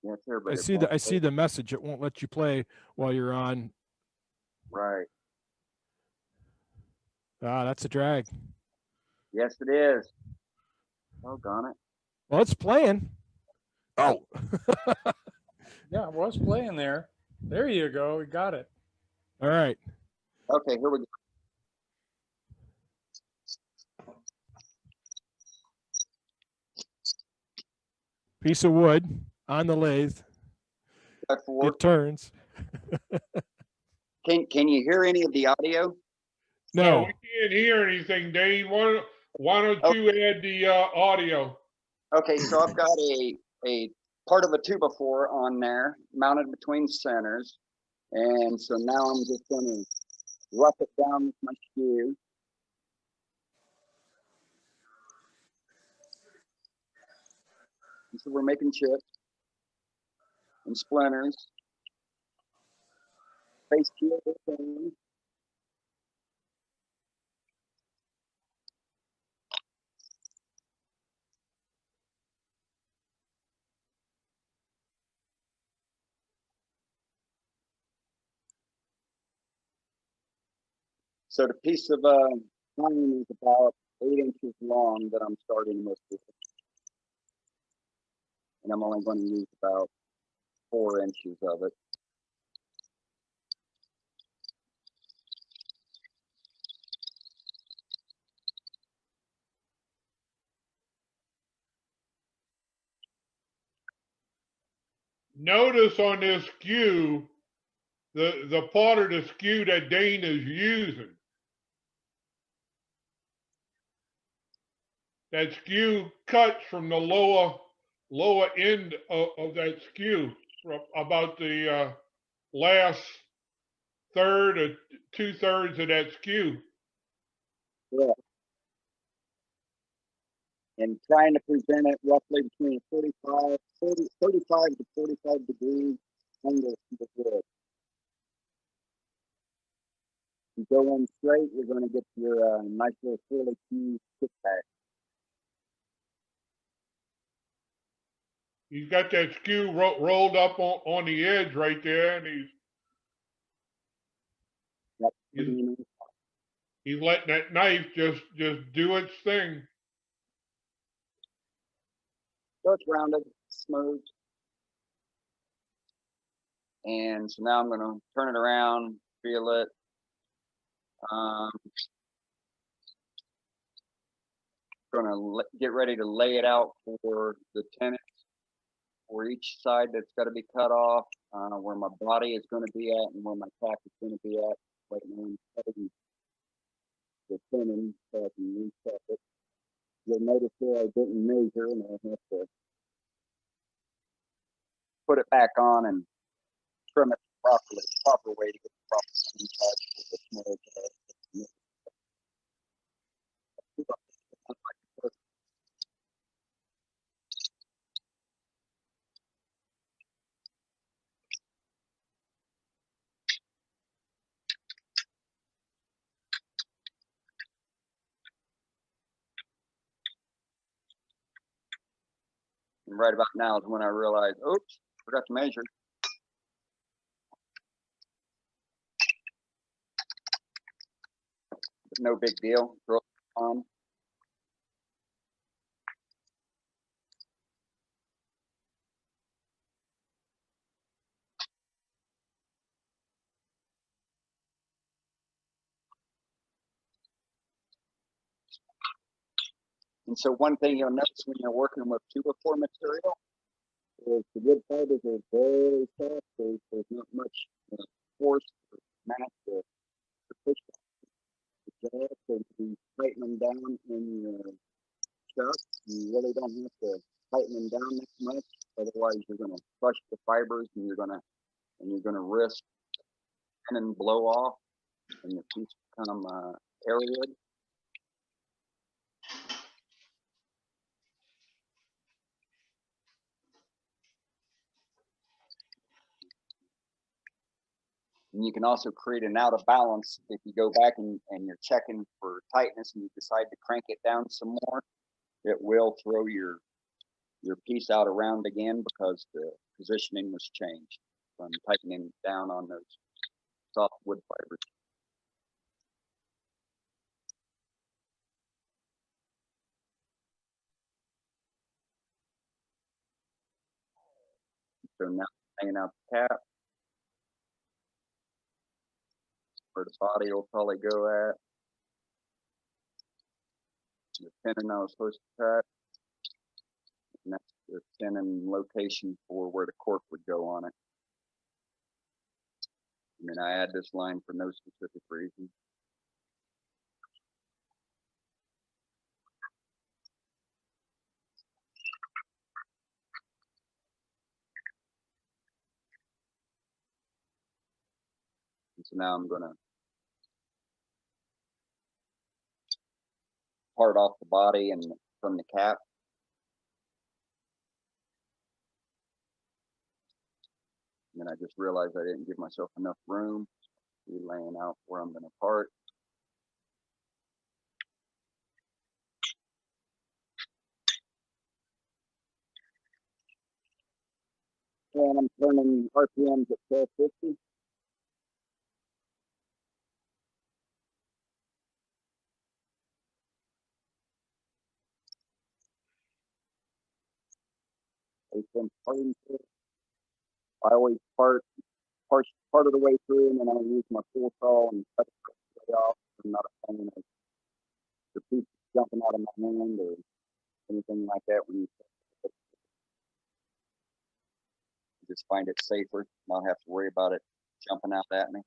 Yes, sir, I but it see won't the I see take. the message. It won't let you play while you're on. Right. Ah, that's a drag. Yes, it is. Doggone it. Well, it's playing. Oh, Yeah, it was playing there. There you go. We got it. all right. Okay, here we go. Piece of wood on the lathe. Back forward. It turns. Can you hear any of the audio? No, we No. can't hear anything, Dane. Why don't Oh, you add the audio? okay, so I've got a part of a 2x4 on there mounted between centers. And so now I'm just going to rough it down with my skew. And so we're making chips and splinters. Face keel thing. So the piece of pine is about 8 inches long that I'm starting with. And I'm only going to use about 4 inches of it. Notice on this skew, the part of the skew that Dane is using. That skew cuts from the lower end of that skew, from about the last third or 2/3 of that skew. Yeah. And trying to present it roughly between 35 to 45 degrees angle to the wood. If you go in straight, you're going to get your nice little curly key kickback. He's got that skew rolled up on the edge right there, and Yep. he's letting that knife just do its thing. So it's rounded, smooth. And so now I'm going to turn it around, feel it. Going to get ready to lay it out for the tenons for each side that's got to be cut off, where my body is going to be at and where my cap is going to be at. Right now I'm cutting the tenon so I can reset it. You'll notice there I didn't measure, and I have to put it back on and trim it properly, proper way to get the proper touch with the small And right about now is when I realized, oops, forgot to measure. But no big deal. Throw it on. And so one thing you'll notice when you're working with 2x4 material is the wood fibers are very soft. There's not much force or mass to push the jaw. So you tighten them down in your chuck. You really don't have to tighten them down that much. Otherwise, you're going to crush the fibers, and you're going to risk tenon blow off, and the piece become airwood. And you can also create an out of balance if you go back and you're checking for tightness and you decide to crank it down some more. It will throw your your piece out around again because the positioning was changed from tightening down on those soft wood fibers. So now hanging out the cap, where the body will probably go at. The tenon I was supposed to cut, and that's the tenon location for where the cork would go on it. And then I add this line for no specific reason. And so now I'm going to part off the body and from the cap. And then I just realized I didn't give myself enough room. Be laying out where I'm going to part. And I'm turning RPMs at 1250. I always part of the way through, and then I use my tool saw and cut it off. I'm not a fan of the piece jumping out of my hand or anything like that. When you just find it safer, not have to worry about it jumping out at me.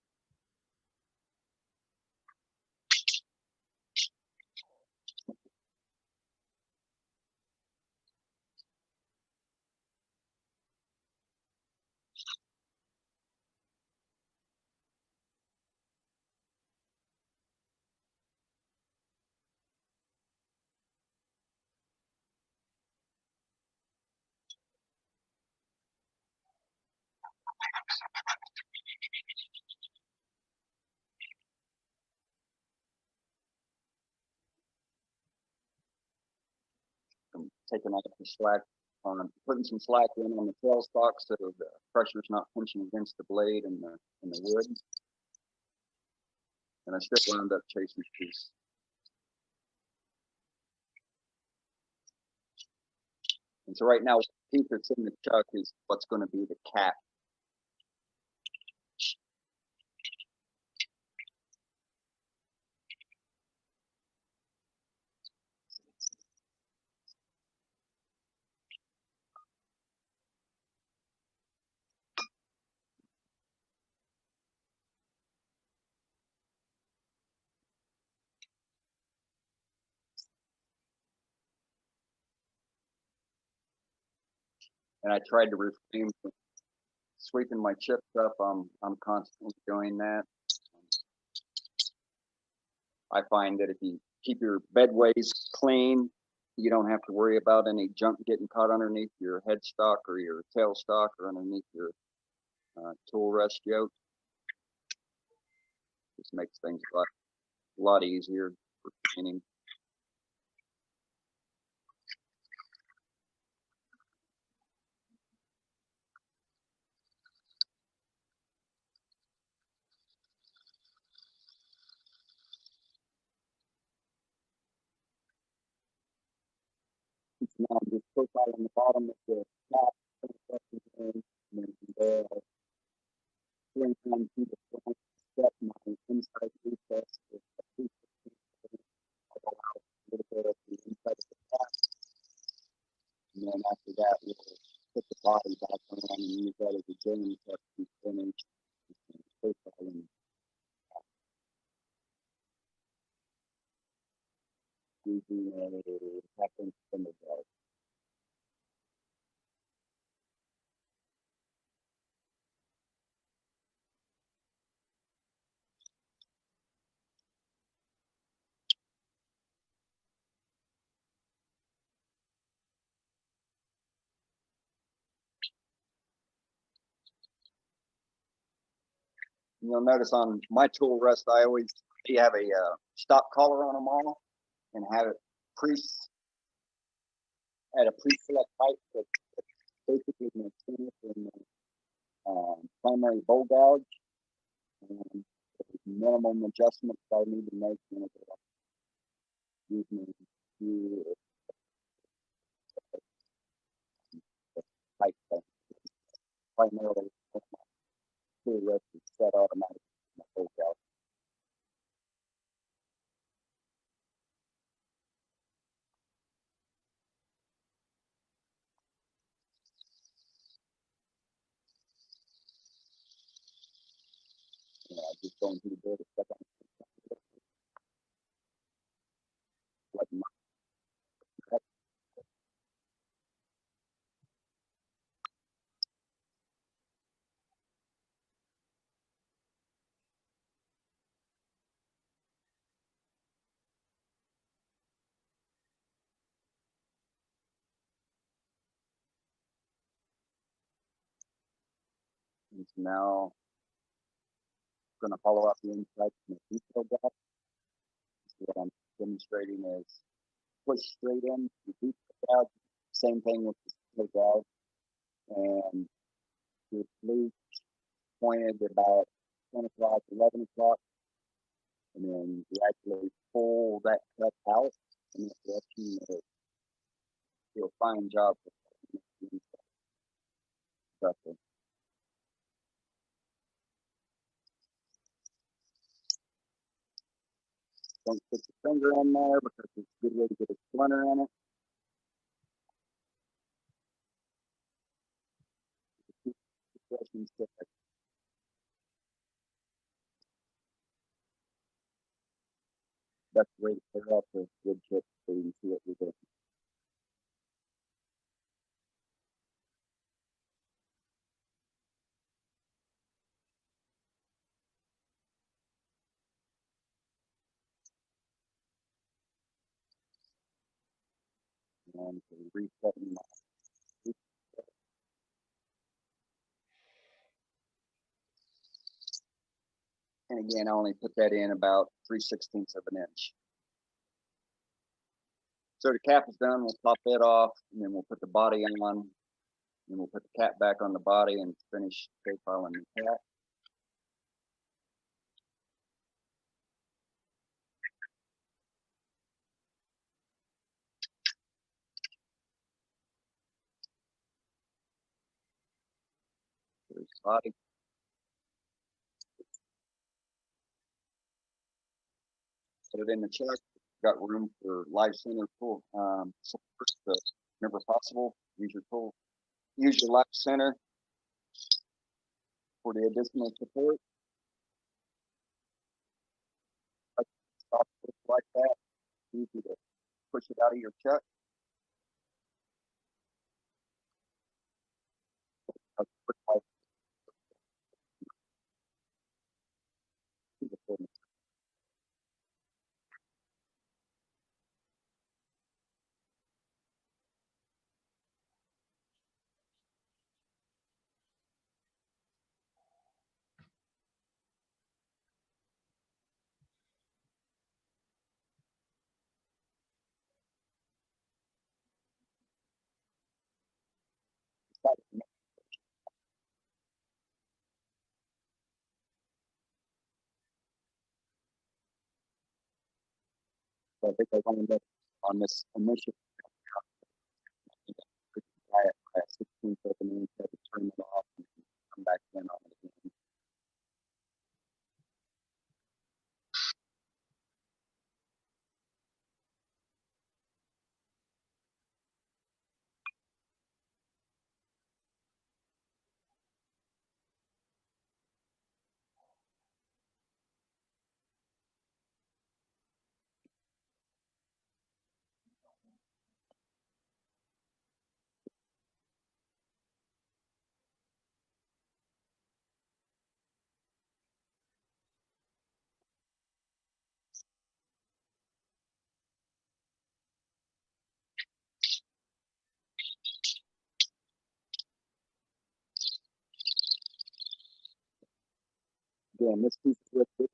I'm taking off the slack on putting some slack in on the tailstock so the pressure's not punching against the blade and the wood. And I still wound up chasing the piece. And so right now, the piece that's in the chuck is what's going to be the cap. And I tried to refrain from sweeping my chips up. I'm constantly doing that. I find that if you keep your bedways clean, you don't have to worry about any junk getting caught underneath your headstock or your tailstock or underneath your tool rest yoke. Just makes things a lot easier for cleaning. Now I'm just profiling the bottom of the cap, and then from there I'll swing on to the front, set my inside recess with a piece of allow a little bit of the inside of the cap. And then after that, we'll put the body back on and use that as a joining test to finish profiling. Using a half-inch spindle guide. You'll notice on my tool rest, I always have a stop collar on them all and have it at a pre-select height that's basically going to turn it in the primary bowl gouge. And there's minimum adjustments I need to make whenever I'm using the height thing. Primarily, the rest is set automatically in the bowl gouge. Just going through the door to step on like my and so now going to hollow out the inside from the detail gap. So what I'm demonstrating is push straight in the detail gap. Same thing with the detail gap, and your flute pointed about 10 o'clock, 11 o'clock, and then you actually pull that cut out in that direction. Do a fine job with the stuff. Don't put your finger in there because it's a good way to get a splinter in it. That's the way to clear up the wood chips so you can see what you're doing. And so resetting my and again, I only put that in about 3/16 of an inch. So the cap is done. We'll top it off, and then we'll put the body on, and we'll put the cap back on the body and finish profiling the cap. There's the body. Put it in the check. Got room for live center tool support. So whenever possible, use your tool. Use your live center for the additional support. Like that. Easy to push it out of your chuck. So I think I wound up on this initial at 16 seconds, had to turn it off and come back in on it again. Again, this piece of wood,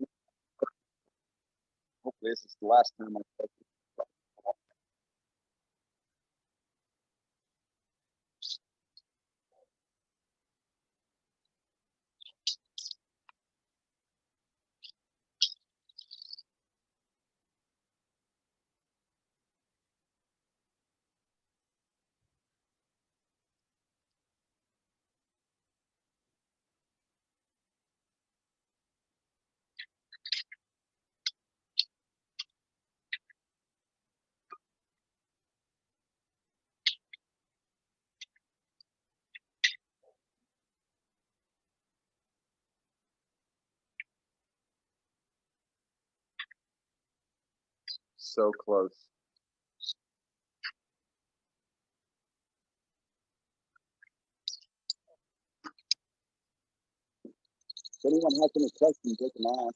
hopefully this is the last time I touch it. so close. If anyone has any questions, they can ask.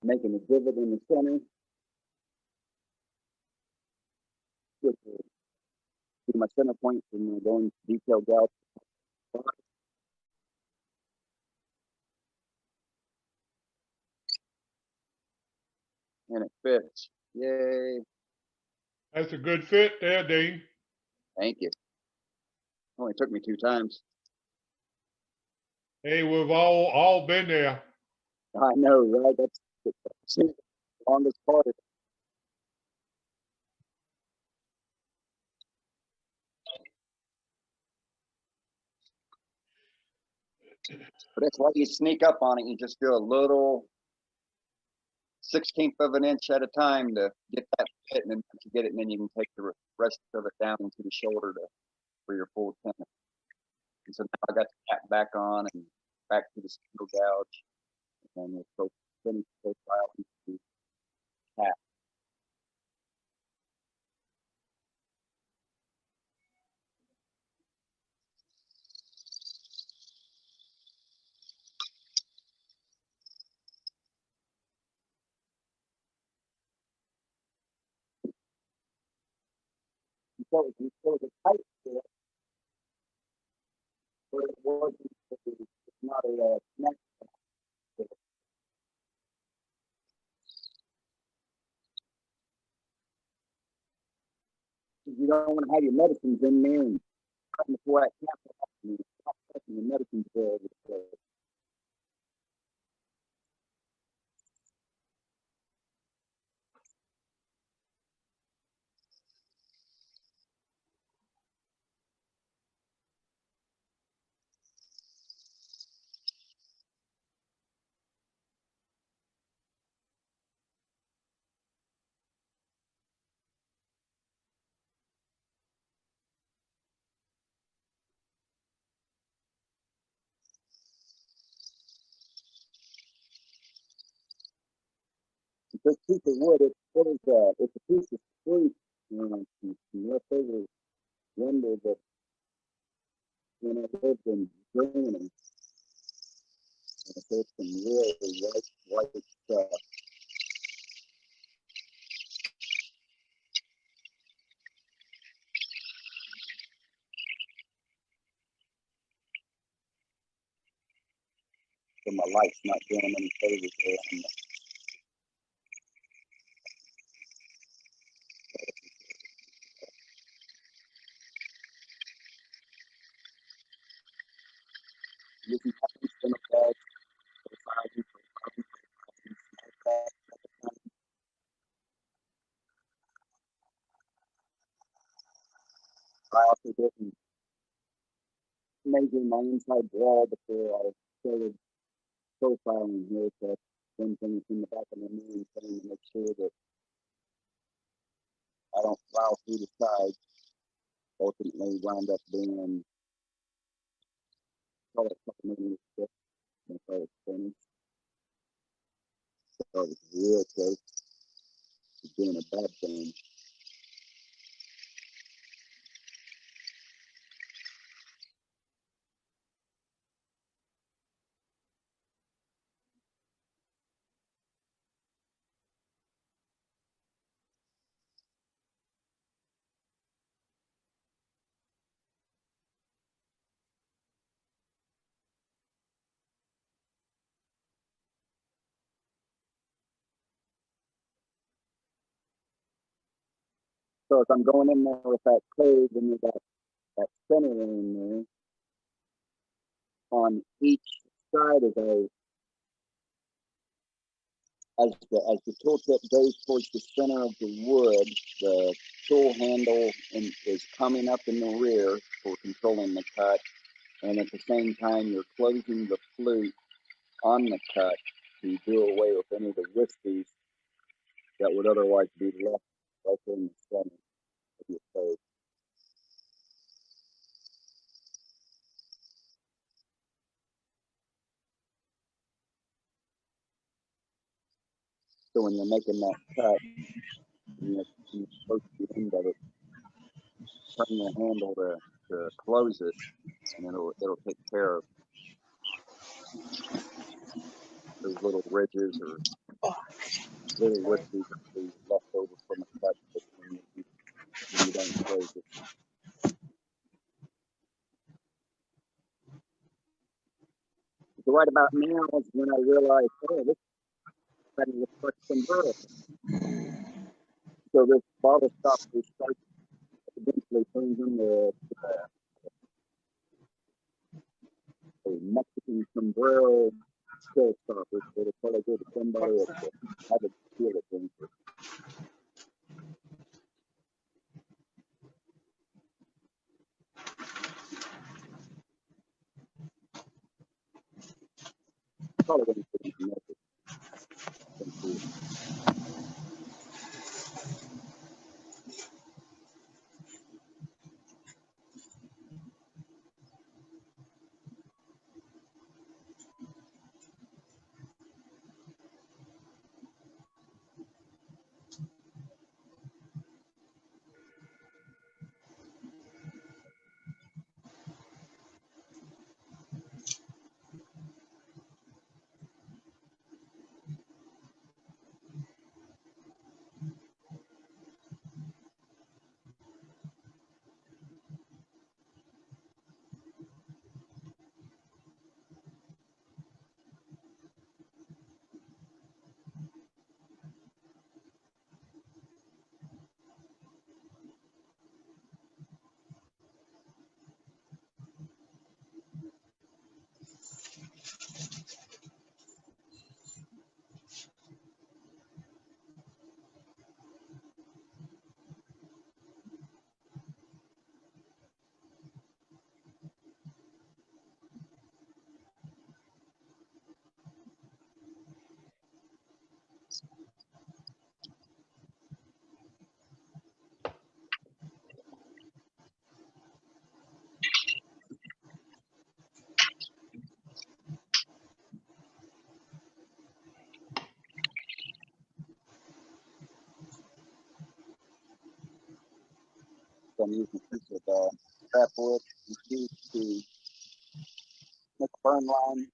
Making a divot in the center. Which will be my center point and I'm going detailed out. And it fits. Yay. That's a good fit there, Dean. Thank you. Only took me 2 times. Hey, we've all been there. I know, right? That's the longest part. But that's why you sneak up on it. You just do a little 1/16 of an inch at a time to get that fit, and then once you get it, and then you can take the rest of it down into the shoulder for your full tension. And so now I got the cap back on and back to the single gouge, and we'll go finish profile into the cap. So the tight fit, but it wasn't. It's not a snap fit. You don't want to have your medicines in there and trying to pull that cap off. And stop touching the medicines there. This piece of wood, it's a piece of fruit, left over window that when I lived in Germany, and there's some really white stuff. So my light's not doing them any favors there. also didn't measure my inside wall before I started profiling here, so one thing in the back of my mind trying to make sure that I don't plow through the sides. Ultimately wound up being probably a couple millimeters thick until it's finished. So it was real close to doing a bad thing. So as I'm going in there with that code and with that center in there, on each side of those, as the tool tip goes towards the center of the wood, the tool handle is coming up in the rear for controlling the cut, and at the same time you're closing the flute on the cut to do away with any of the wispies that would otherwise be left right in the center of your code. So when you're making that cut, and you're close to the end of it, turn your handle to close it, and it'll take care of those little ridges or little wispies that be left over from a cut when you don't close it. So right about now is when I realized, oh, this cutting was such some burl. So this bottle stopper starts eventually turns into a Mexican sombrero kill stopper. So it'll probably go to somebody that have a feel of things. Probably going to put into method. So I'm using a piece of scrap wood to make a burn line.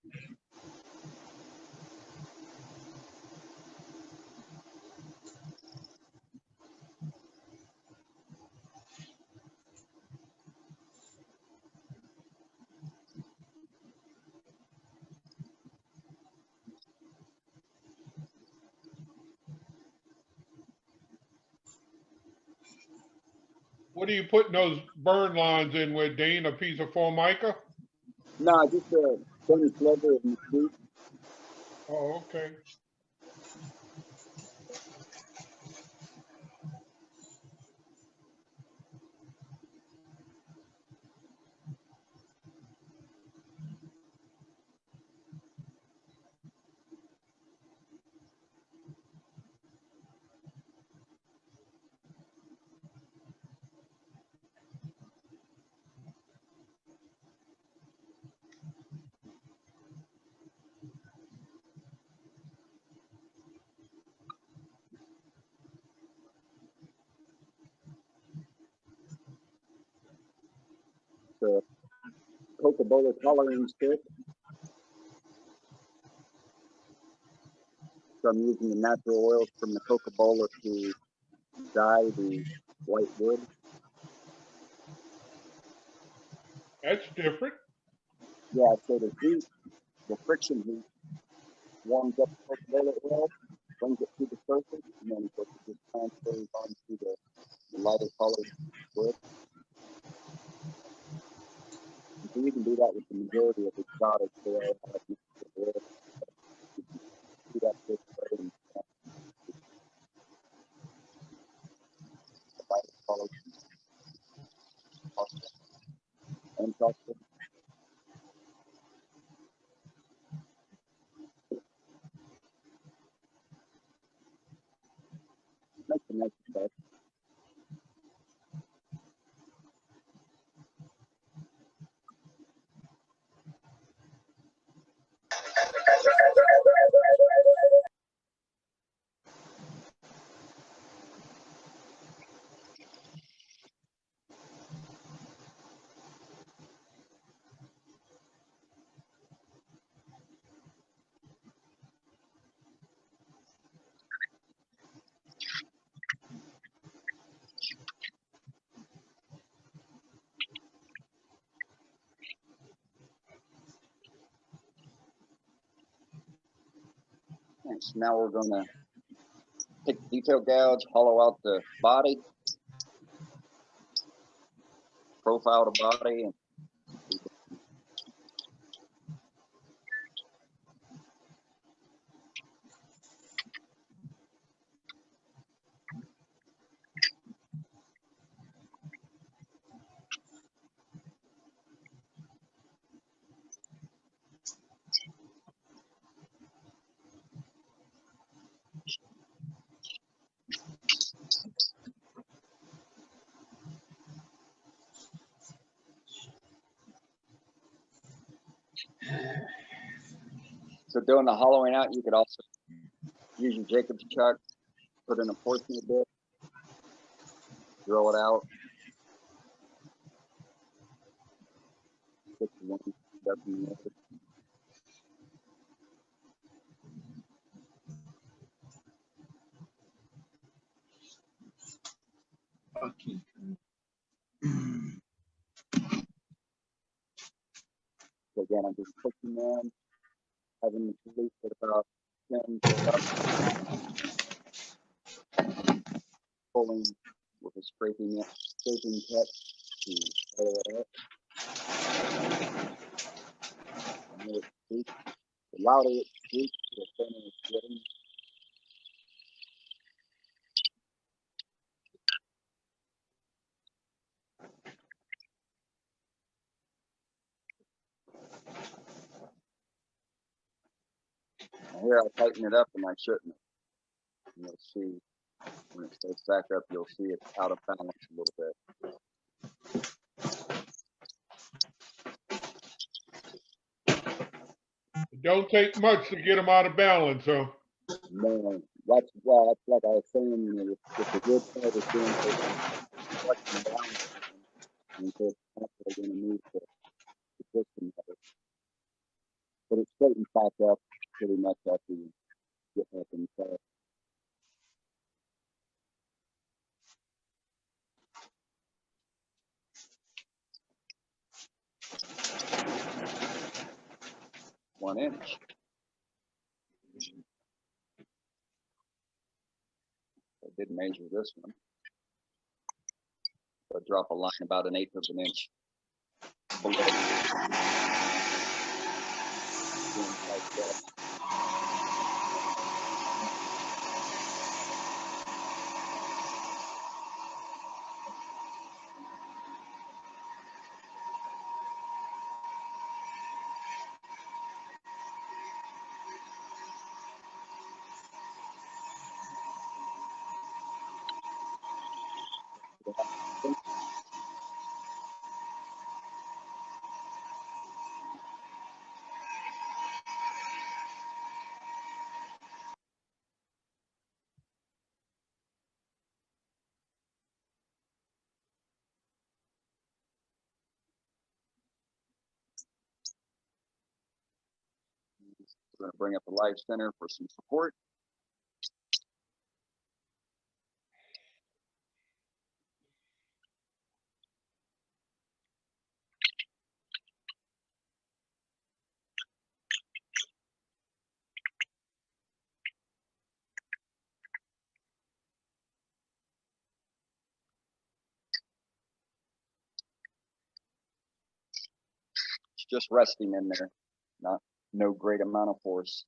What are you putting those burn lines in with, Dean? A piece of Formica? No, just a thin sliver of mesquite. Oh, okay. Coca-Cola coloring stick. So I'm using the natural oils from the Coca-Cola to dye the white wood. That's different. Yeah, so the heat, the friction heat, warms up the Coca-Cola oil, brings it to the surface, and then it just transfers onto the lighter colored wood. And so you can do that with the majority of exotics. They all have natural oil. You can do that this way and the lighter colors and chocolate. Makes a nice effect. And so now we're going to take the detail gouge, hollow out the body, profile the body, and so doing the hollowing out, you could also use your Jacob's chuck, put in a portion of it, drill it out, put one step in the other. Okay. So again, I'm just pushing them, having the release at about 10 to 11, pulling with a scraping cut to follow it up. And it squeaks. The louder it squeaks, the thinner it's getting. And here I tighten it up and I shouldn't. And you'll see when it starts back up, you'll see it's out of balance a little bit. It don't take much to get them out of balance, so Man, that's well, that's like I was saying, you know, if the good part is doing flexion down, and so it's actually going to move the system better. But it straightens back up pretty much after you get back inside. One inch. I did measure this one. So drop a line about 1/8 of an inch below. Like that. We're going to bring up the live center for some support. It's just resting in there, no great amount of force.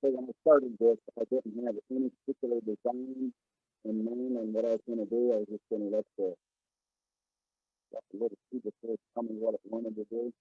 So when I started this, I didn't have any particular design in mind on what I was going to do. I was just going to let the little super force tell me what it wanted to do.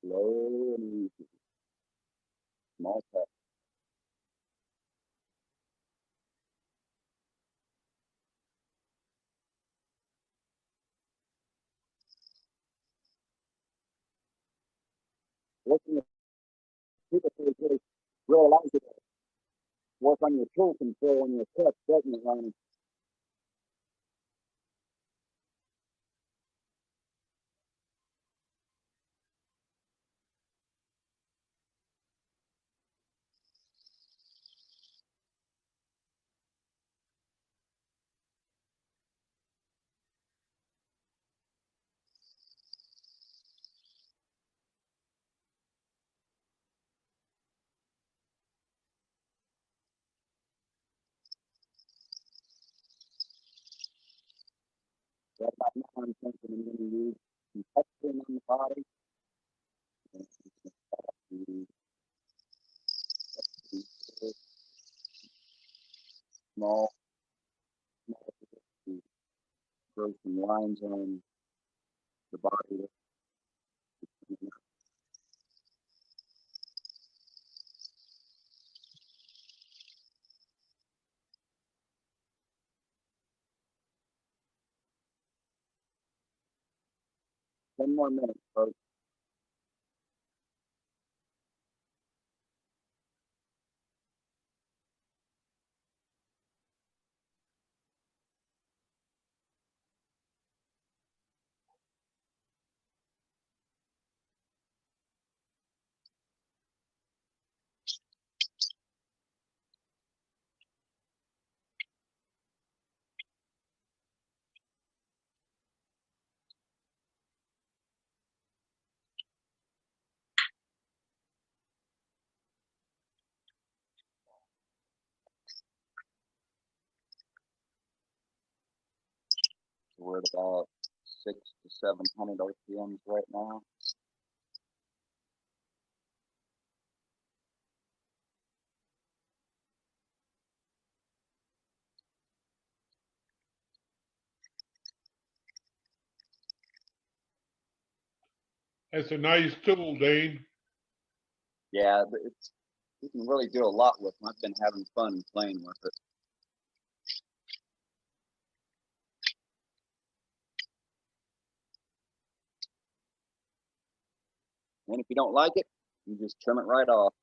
Slow and easy. Small touch. Working with super force really allows you to work on your tool control and your touch, doesn't it, Ryan? Right about now, I'm thinking I'm going to use some texturing on the body. And small, to grow some lines on the body. 10 more minutes, folks. We're at about 600 to 700 RPMs right now. That's a nice tool, Dane. Yeah, you can really do a lot with them. I've been having fun playing with it. And if you don't like it, you just trim it right off.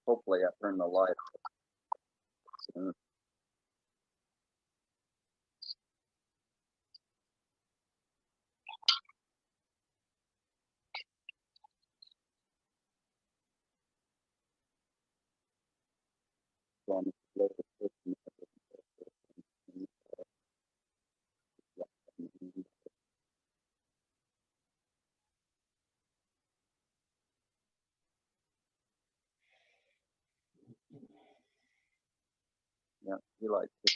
Hopefully I turn the light off. So, so yeah, he likes it.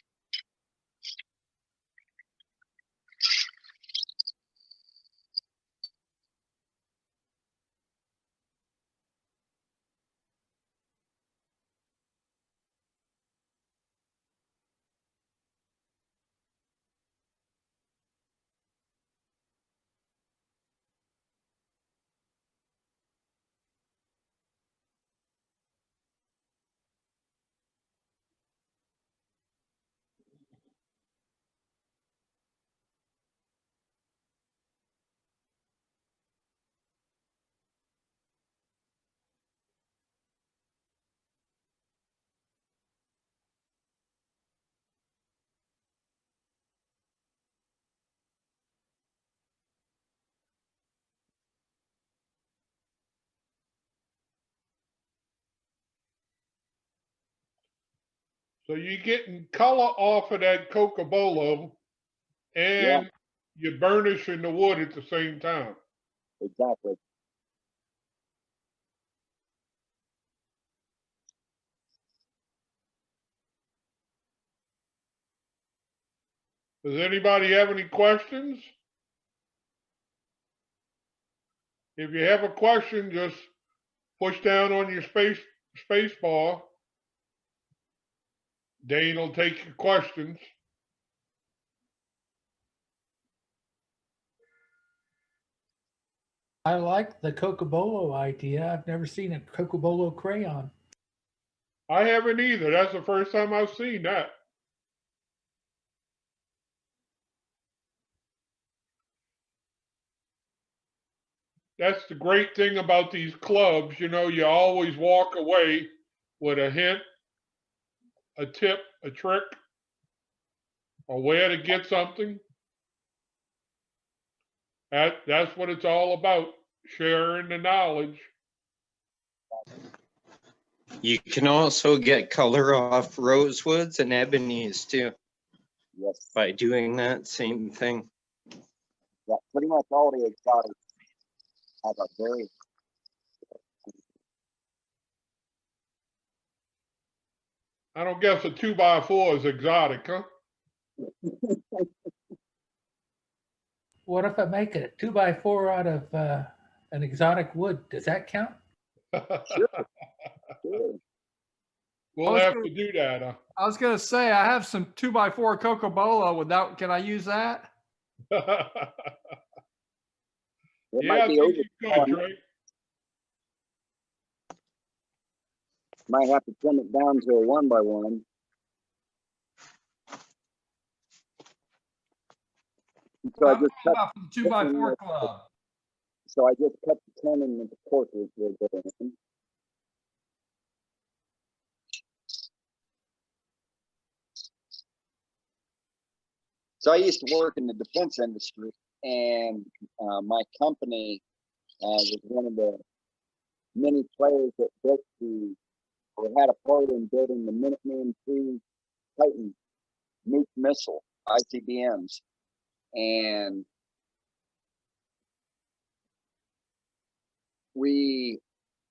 So you're getting color off of that cocobolo Yeah, and you're burnishing the wood at the same time. exactly. Does anybody have any questions? If you have a question, just push down on your space bar. Dane will take your questions. I like the Cocobolo idea. I've never seen a Cocobolo crayon. I haven't either. That's the first time I've seen that. That's the great thing about these clubs. You know, you always walk away with a hint, a tip, a trick, or where to get something. That's what it's all about, sharing the knowledge. You can also get color off rosewoods and ebonies too Yes. by doing that same thing. Yeah, pretty much all the exotics have a very I don't guess a 2x4 is exotic, huh? What if I make a 2x4 out of an exotic wood? Does that count? sure. We'll have to do that. I was gonna say, I have some 2x4 Cocobolo without, can I use that? It Yeah, might I be think you could, over. Trey. Might have to trim it down to a 1x1. So I I'm just talking cut. about for the 2x4 club. So I just cut the tenon into quarters with it. So I used to work in the defense industry, and my company was one of the many players that built or had a part in building the Minuteman II Titan nuke missile ICBMs, and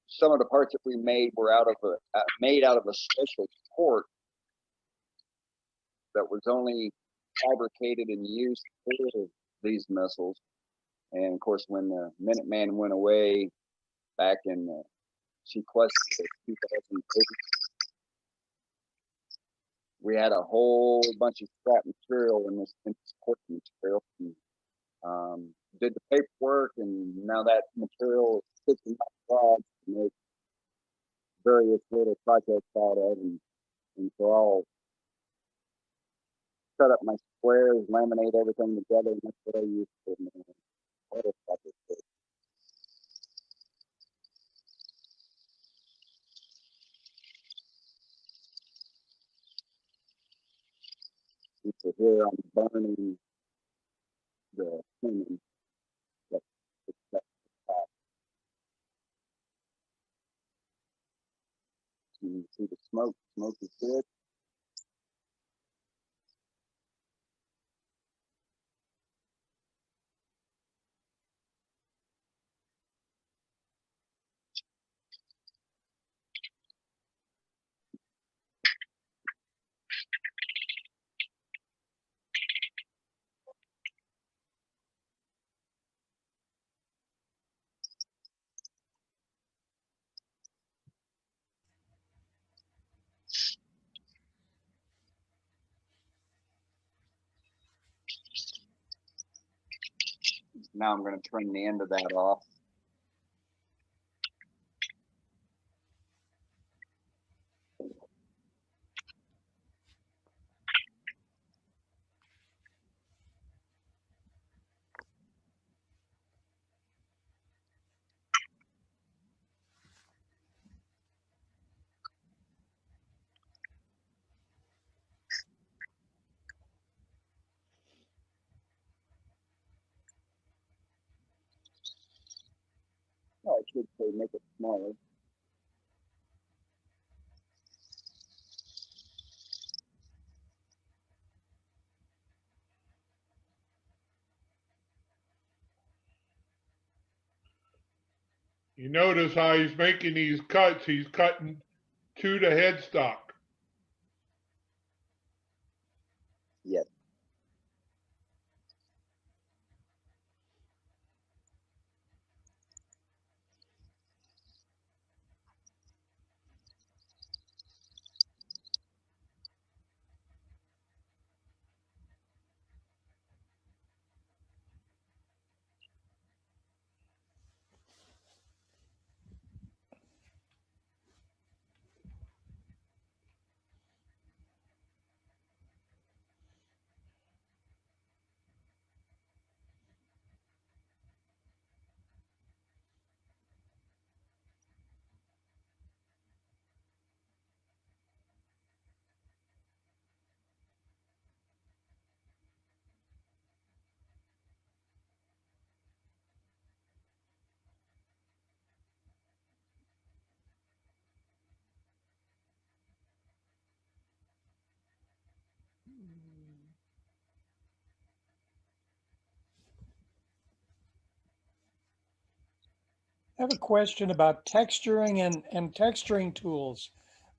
some of the parts that we made were made out of a special port that was only fabricated and used for these missiles. And of course, when the Minuteman went away back in sequester 2008, we had a whole bunch of scrap material in this port material. And, did the paperwork, and now that material is sitting in my garage to make various little projects out of. And so I'll set up my squares, laminate everything together, and that's what I use for my auto projects. It's a here I'm burning the cinnamon. That you can see the smoke. Smoke is good. Now I'm going to trim the end of that off. Oh, I should say make it smaller. You notice how he's making these cuts, he's cutting to the headstock. Yes. I have a question about texturing and texturing tools.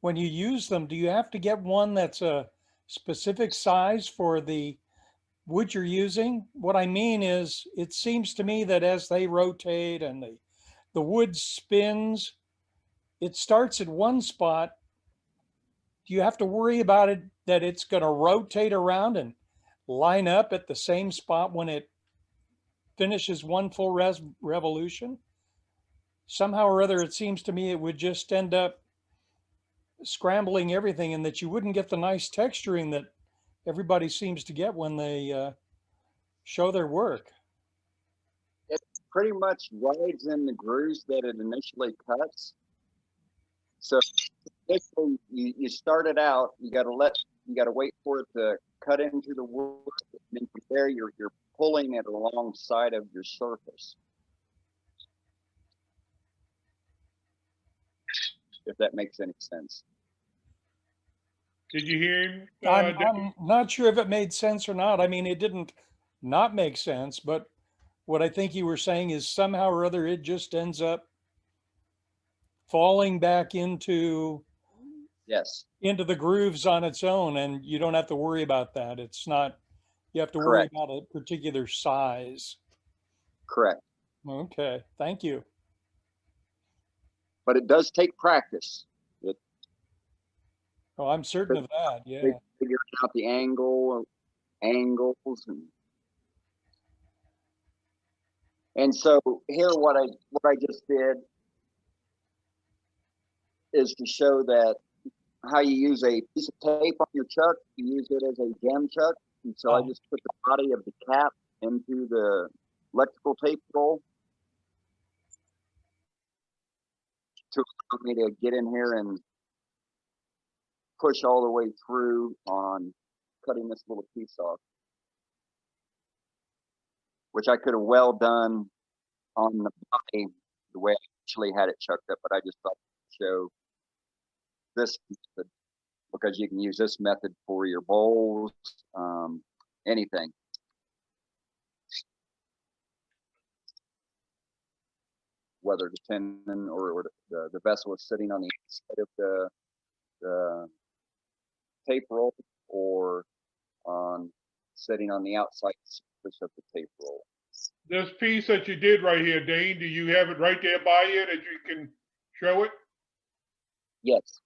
When you use them, do you have to get one that's a specific size for the wood you're using? What I mean is, it seems to me that as they rotate and the wood spins, it starts at one spot. Do you have to worry about it that it's going to rotate around and line up at the same spot when it finishes one full revolution? Somehow or other, it seems to me it would just end up scrambling everything and that you wouldn't get the nice texturing that everybody seems to get when they show their work. It pretty much rides in the grooves that it initially cuts. So initially you start it out, you got to wait for it to cut into the wood. And then from there, you're pulling it alongside of your surface. If that makes any sense. Did you hear him? I'm not sure if it made sense or not. I mean, it didn't not make sense, but what I think you were saying is somehow or other it just ends up falling back into Yes, the grooves on its own, and you don't have to worry about that. It's not, you have to worry correct, about a particular size. correct. Okay, thank you. But it does take practice. It Oh, I'm certain of that. Yeah. figuring out the angles, and so here what I just did is to show that how you use a piece of tape on your chuck, you use it as a jam chuck. And so I just put the body of the cap into the electrical tape roll to allow me to get in here and push all the way through on cutting this little piece off, which I could have well done on the body the way I actually had it chucked up, but I just thought to show this method because you can use this method for your bowls, anything. Whether the tenon or the vessel is sitting on the inside of the tape roll or sitting on the outside surface of the tape roll. This piece that you did right here, Dane, do you have it right there by you that you can show it? Yes.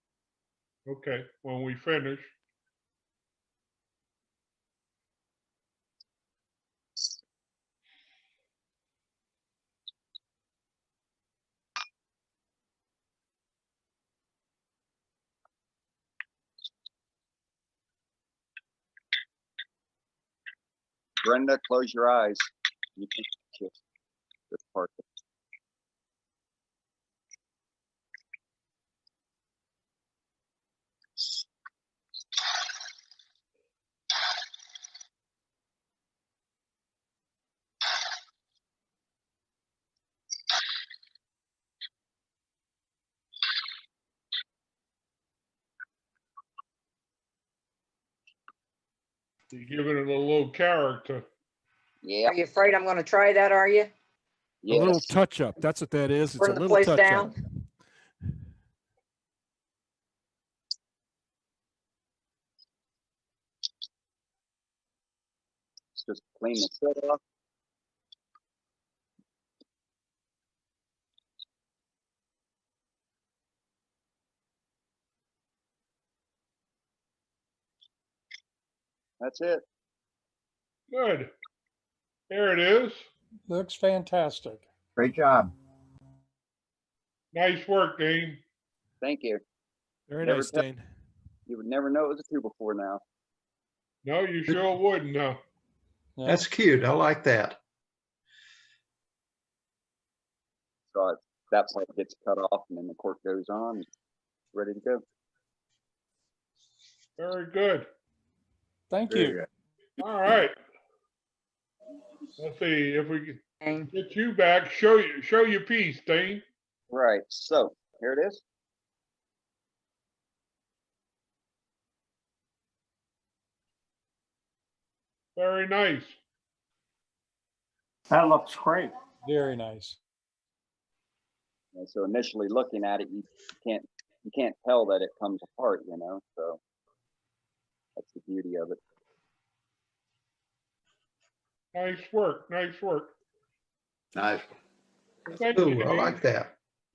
Okay, when we finish. Brenda, close your eyes. You can touch this part. You're giving it a little character. Yeah. Are you afraid I'm gonna try that, are you? A little Yes. touch up. That's what that is. It's Burn a the little place touch down? up. Just clean the soot off. That's it. Good. There it is. Looks fantastic. Great job. Nice work, Dane. Thank you. Very Never nice, tell- Dane. You would never know it was a 2x4 now. No, you sure wouldn't, no. Yeah. That's cute. I like that. So that part gets cut off and then the cork goes on. It's ready to go. Very good. Thank Very you. good. All right. Let's see if we can Dane? get you back. Show your piece, Dane. Right. So here it is. Very nice. That looks great. Very nice. And so initially looking at it, you can't tell that it comes apart, you know. So that's the beauty of it. Nice work. Nice work. Nice. Thank you, Ooh, I Dane. like that.